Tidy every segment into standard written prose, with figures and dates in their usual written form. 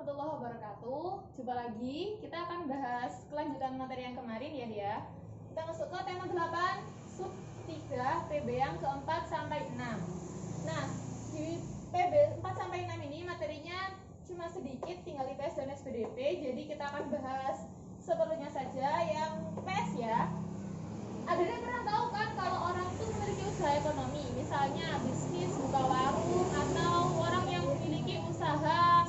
warahmatullahi wabarakatuh. Jumpa lagi, kita akan bahas kelanjutan materi yang kemarin ya dia. Kita masuk ke tema 8 sub 3 PB yang keempat sampai 6. Nah, di PB 4 sampai 6 ini materinya cuma sedikit, tinggal IPS dan SPDP. Jadi kita akan bahas seperlunya saja yang PES ya. Ada yang pernah tahu kan kalau orang itu memiliki usaha ekonomi, misalnya bisnis, buka warung, atau orang yang memiliki usaha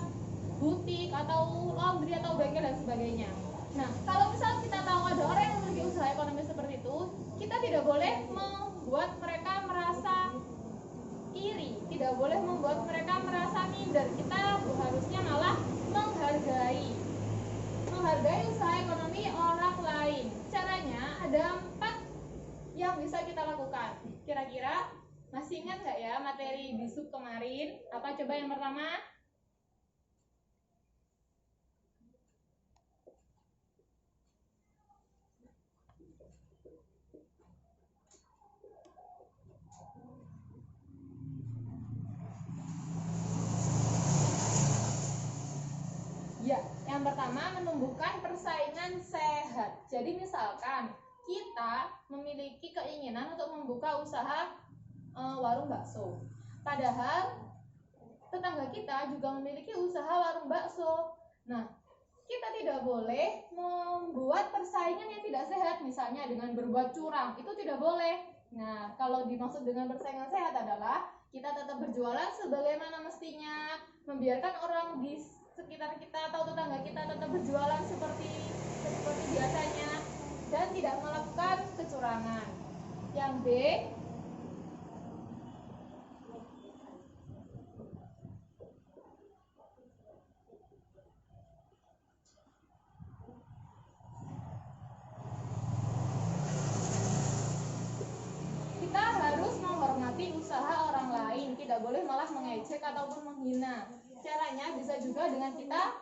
butik atau laundry atau bengkel dan sebagainya. Nah, kalau misal kita tahu ada orang yang memiliki usaha ekonomi seperti itu, kita tidak boleh membuat mereka merasa iri, tidak boleh membuat mereka merasa minder. Kita harusnya malah menghargai usaha ekonomi orang lain. Caranya ada 4 yang bisa kita lakukan. Kira-kira masih ingat nggak ya materi di sub kemarin? Apa coba yang pertama? Ya, yang pertama menumbuhkan persaingan sehat. Jadi misalkan kita memiliki keinginan untuk membuka usaha warung bakso. Padahal tetangga kita juga memiliki usaha warung bakso. Nah, kita tidak boleh membuat persaingan yang tidak sehat, misalnya dengan berbuat curang, itu tidak boleh. Nah, kalau dimaksud dengan persaingan sehat adalah kita tetap berjualan sebagaimana mestinya, membiarkan orang di sekitar kita atau tetangga kita tetap berjualan seperti biasanya dan tidak melakukan kecurangan. Yang B, kita harus menghormati usaha orang lain, tidak boleh malah mengejek ataupun menghina. Caranya bisa juga dengan kita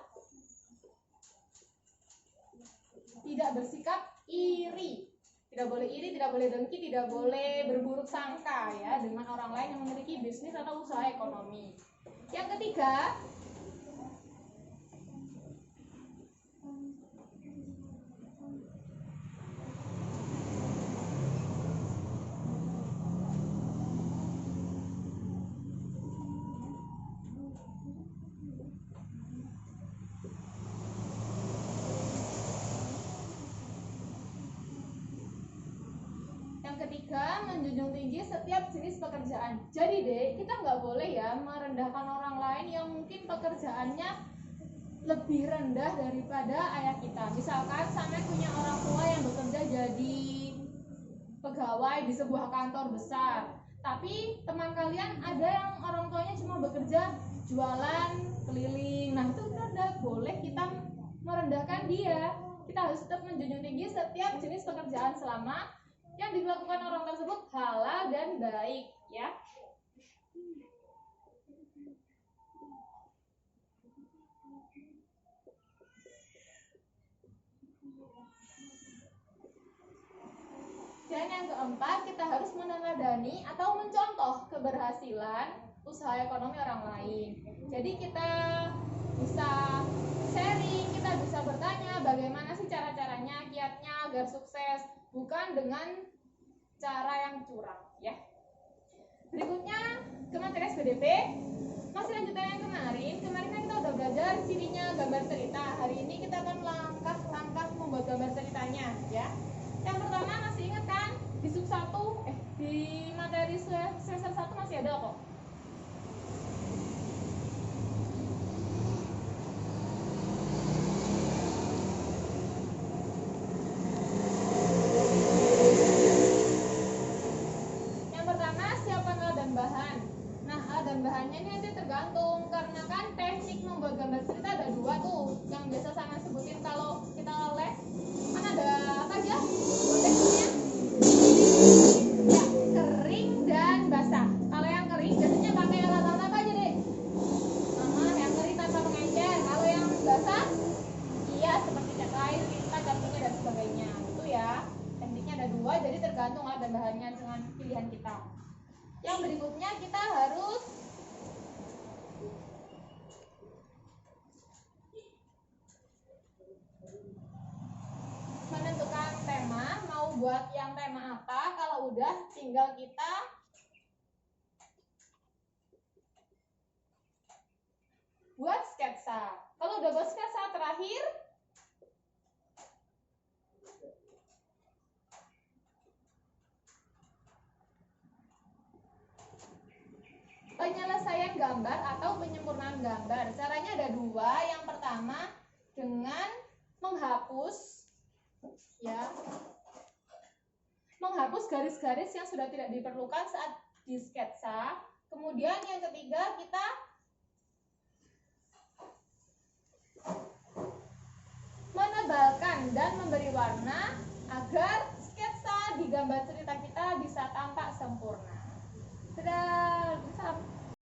tidak bersikap iri. Tidak boleh iri, tidak boleh dengki, tidak boleh berburuk sangka ya dengan orang lain yang memiliki bisnis atau usaha ekonomi. Yang ketiga, menjunjung tinggi setiap jenis pekerjaan. Jadi deh, kita nggak boleh ya merendahkan orang lain yang mungkin pekerjaannya lebih rendah daripada ayah kita. Misalkan sampai punya orang tua yang bekerja jadi pegawai di sebuah kantor besar, tapi teman kalian ada yang orang tuanya cuma bekerja jualan keliling. Nah, itu tidak boleh kita merendahkan dia. Kita harus tetap menjunjung tinggi setiap jenis pekerjaan selama yang dilakukan orang tersebut halal dan baik ya. Dan yang keempat, kita harus meneladani atau mencontoh keberhasilan usaha ekonomi orang lain. Jadi kita bisa sharing, kita bisa bertanya bagaimana sih cara-caranya, kiatnya agar sukses, bukan dengan cara yang curang ya. Berikutnya ke materi SPDP, masih lanjutan yang kemarin kan kita udah belajar cirinya gambar cerita. Hari ini kita akan langkah-langkah membuat gambar ceritanya ya. Yang pertama masih ingat kan di sub 1 di materi semester 1 masih ada kok. Bahannya ini nanti tergantung, karena kan teknik membuat gambar cerita ada 2 tuh yang biasa saya sebutin kalau kita les. Kan ada apa aja tekniknya? Ya, kering dan basah. Kalau yang kering biasanya pakai alat-alat apa aja deh? Yang kering tanpa pengecer. Kalau yang basah, iya seperti cat air, tinta, cat bunga dan sebagainya. Itu ya. Tekniknya ada 2, jadi tergantung alat dan bahannya dengan pilihan kita. Yang berikutnya kita harus mau buat yang tema apa, kalau udah tinggal kita buat sketsa. Kalau udah buat sketsa terakhir, penyelesaian gambar atau penyempurnaan gambar. Caranya ada dua. Yang pertama dengan menghapus, ya, menghapus garis-garis yang sudah tidak diperlukan saat di sketsa. Kemudian yang ketiga kita menebalkan dan memberi warna agar sketsa di gambar cerita kita bisa tampak sempurna. Dadah.